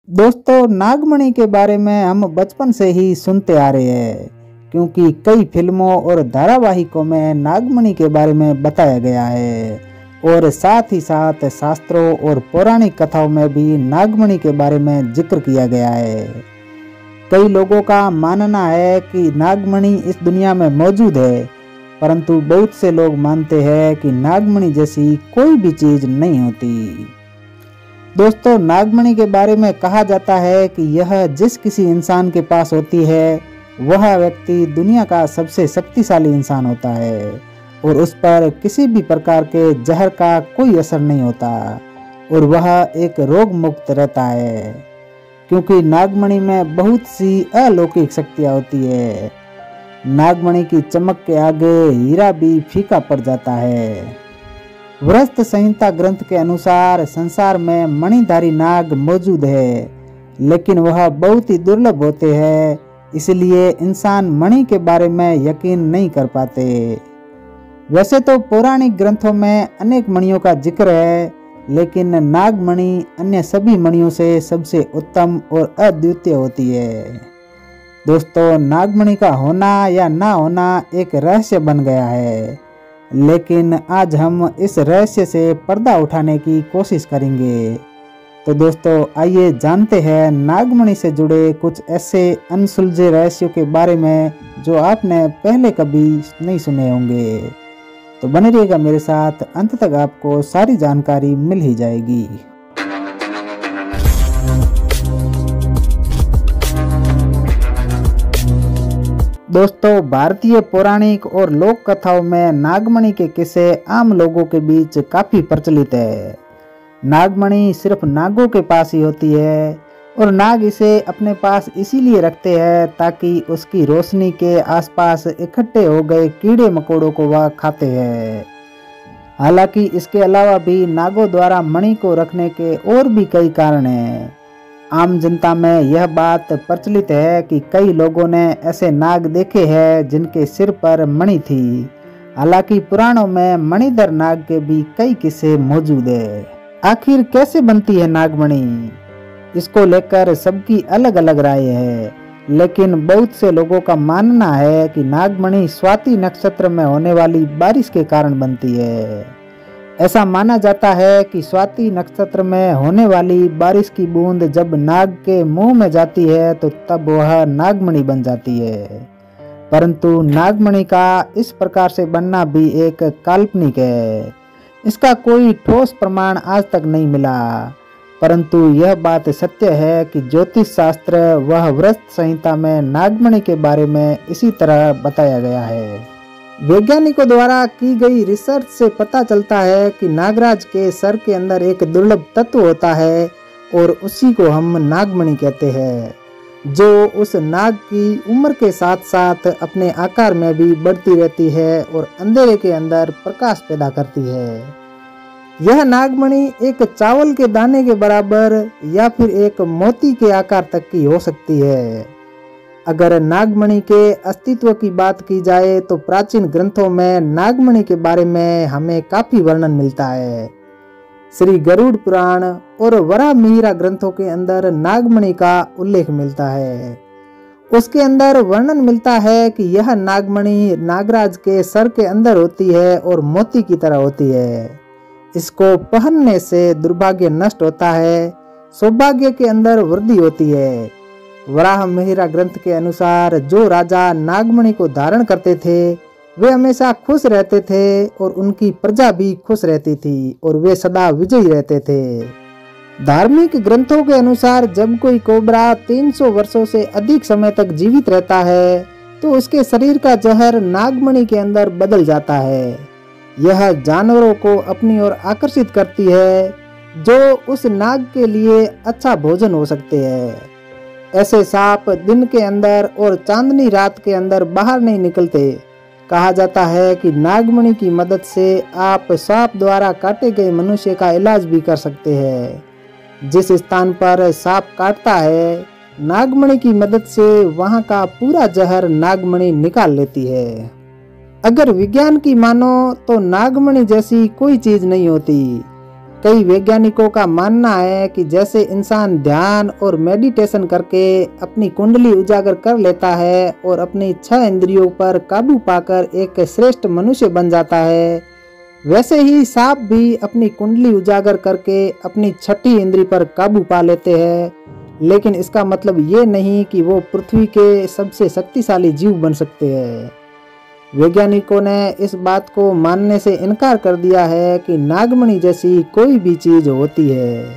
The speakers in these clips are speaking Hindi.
दोस्तों, नागमणि के बारे में हम बचपन से ही सुनते आ रहे हैं, क्योंकि कई फिल्मों और धारावाहिकों में नागमणि के बारे में बताया गया है और साथ ही साथ शास्त्रों और पौराणिक कथाओं में भी नागमणि के बारे में जिक्र किया गया है। कई लोगों का मानना है कि नागमणि इस दुनिया में मौजूद है, परंतु बहुत से लोग मानते हैं कि नागमणि जैसी कोई भी चीज नहीं होती। दोस्तों, नागमणि के बारे में कहा जाता है कि यह जिस किसी इंसान के पास होती है वह व्यक्ति दुनिया का सबसे शक्तिशाली इंसान होता है और उस पर किसी भी प्रकार के जहर का कोई असर नहीं होता और वह एक रोग मुक्त रहता है, क्योंकि नागमणि में बहुत सी अलौकिक शक्तियाँ होती है। नागमणि की चमक के आगे हीरा भी फीका पड़ जाता है। व्रत संहिता ग्रंथ के अनुसार संसार में मणिधारी नाग मौजूद है, लेकिन वह बहुत ही दुर्लभ होते हैं, इसलिए इंसान मणि के बारे में यकीन नहीं कर पाते। वैसे तो पौराणिक ग्रंथों में अनेक मणियों का जिक्र है, लेकिन नागमणि अन्य सभी मणियों से सबसे उत्तम और अद्वितीय होती है। दोस्तों, नागमणि का होना या ना होना एक रहस्य बन गया है, लेकिन आज हम इस रहस्य से पर्दा उठाने की कोशिश करेंगे। तो दोस्तों, आइए जानते हैं नागमणि से जुड़े कुछ ऐसे अनसुलझे रहस्यों के बारे में जो आपने पहले कभी नहीं सुने होंगे। तो बने रहिएगा मेरे साथ, अंत तक आपको सारी जानकारी मिल ही जाएगी। दोस्तों, भारतीय पौराणिक और लोक कथाओं में नागमणि के किस्से आम लोगों के बीच काफी प्रचलित है। नागमणि सिर्फ नागों के पास ही होती है और नाग इसे अपने पास इसीलिए रखते हैं ताकि उसकी रोशनी के आसपास इकट्ठे हो गए कीड़े मकोड़ों को वह खाते हैं। हालांकि इसके अलावा भी नागों द्वारा मणि को रखने के और भी कई कारण हैं। आम जनता में यह बात प्रचलित है कि कई लोगों ने ऐसे नाग देखे हैं जिनके सिर पर मणि थी। हालांकि पुराणों में मणिधर नाग के भी कई किस्से मौजूद है। आखिर कैसे बनती है नागमणि, इसको लेकर सबकी अलग अलग राय है, लेकिन बहुत से लोगों का मानना है कि नागमणि स्वाति नक्षत्र में होने वाली बारिश के कारण बनती है। ऐसा माना जाता है कि स्वाति नक्षत्र में होने वाली बारिश की बूंद जब नाग के मुंह में जाती है तो तब वह नागमणि बन जाती है। परंतु नागमणि का इस प्रकार से बनना भी एक काल्पनिक है। इसका कोई ठोस प्रमाण आज तक नहीं मिला, परंतु यह बात सत्य है कि ज्योतिष शास्त्र वह व्रत संहिता में नागमणि के बारे में इसी तरह बताया गया है। वैज्ञानिकों द्वारा की गई रिसर्च से पता चलता है कि नागराज के सर के अंदर एक दुर्लभ तत्व होता है और उसी को हम नागमणि कहते हैं, जो उस नाग की उम्र के साथ साथ अपने आकार में भी बढ़ती रहती है और अंधेरे के अंदर प्रकाश पैदा करती है। यह नागमणि एक चावल के दाने के बराबर या फिर एक मोती के आकार तक की हो सकती है। अगर नागमणि के अस्तित्व की बात की जाए तो प्राचीन ग्रंथों में नागमणि के बारे में हमें काफी वर्णन मिलता है। श्री गरुड़ पुराण और वराह मिहिर ग्रंथों के अंदर नागमणि का उल्लेख मिलता है। उसके अंदर वर्णन मिलता है कि यह नागमणि नागराज के सर के अंदर होती है और मोती की तरह होती है। इसको पहनने से दुर्भाग्य नष्ट होता है, सौभाग्य के अंदर वृद्धि होती है। वराह मिहिर ग्रंथ के अनुसार जो राजा नागमणि को धारण करते थे वे हमेशा खुश रहते थे और उनकी प्रजा भी खुश रहती थी और वे सदा विजयी रहते थे। धार्मिक ग्रंथों के अनुसार जब कोई कोबरा 300 वर्षों से अधिक समय तक जीवित रहता है तो उसके शरीर का जहर नागमणि के अंदर बदल जाता है। यह जानवरों को अपनी ओर आकर्षित करती है, जो उस नाग के लिए अच्छा भोजन हो सकते हैं। ऐसे सांप दिन के अंदर और चांदनी रात के अंदर बाहर नहीं निकलते। कहा जाता है कि नागमणि की मदद से आप सांप द्वारा काटे गए मनुष्य का इलाज भी कर सकते हैं। जिस स्थान पर सांप काटता है, नागमणि की मदद से वहां का पूरा जहर नागमणि निकाल लेती है। अगर विज्ञान की मानो तो नागमणि जैसी कोई चीज नहीं होती। कई वैज्ञानिकों का मानना है कि जैसे इंसान ध्यान और मेडिटेशन करके अपनी कुंडली उजागर कर लेता है और अपनी 6 इंद्रियों पर काबू पाकर एक श्रेष्ठ मनुष्य बन जाता है, वैसे ही सांप भी अपनी कुंडली उजागर करके अपनी 6ठी इंद्री पर काबू पा लेते हैं। लेकिन इसका मतलब ये नहीं कि वो पृथ्वी के सबसे शक्तिशाली जीव बन सकते हैं। वैज्ञानिकों ने इस बात को मानने से इनकार कर दिया है कि नागमणि जैसी कोई भी चीज होती है।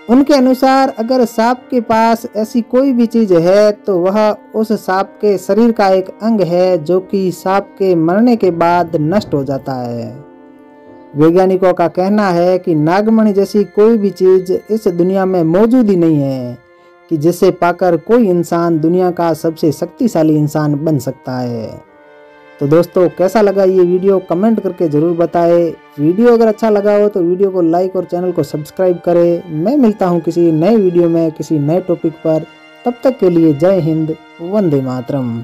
उनके अनुसार अगर सांप के पास ऐसी कोई भी चीज है तो वह उस सांप के शरीर का एक अंग है जो कि सांप के मरने के बाद नष्ट हो जाता है। वैज्ञानिकों का कहना है कि नागमणि जैसी कोई भी चीज इस दुनिया में मौजूद ही नहीं है कि जिसे पाकर कोई इंसान दुनिया का सबसे शक्तिशाली इंसान बन सकता है। तो दोस्तों, कैसा लगा ये वीडियो कमेंट करके ज़रूर बताएं। वीडियो अगर अच्छा लगा हो तो वीडियो को लाइक और चैनल को सब्सक्राइब करें। मैं मिलता हूँ किसी नए वीडियो में किसी नए टॉपिक पर। तब तक के लिए जय हिंद, वंदे मातरम।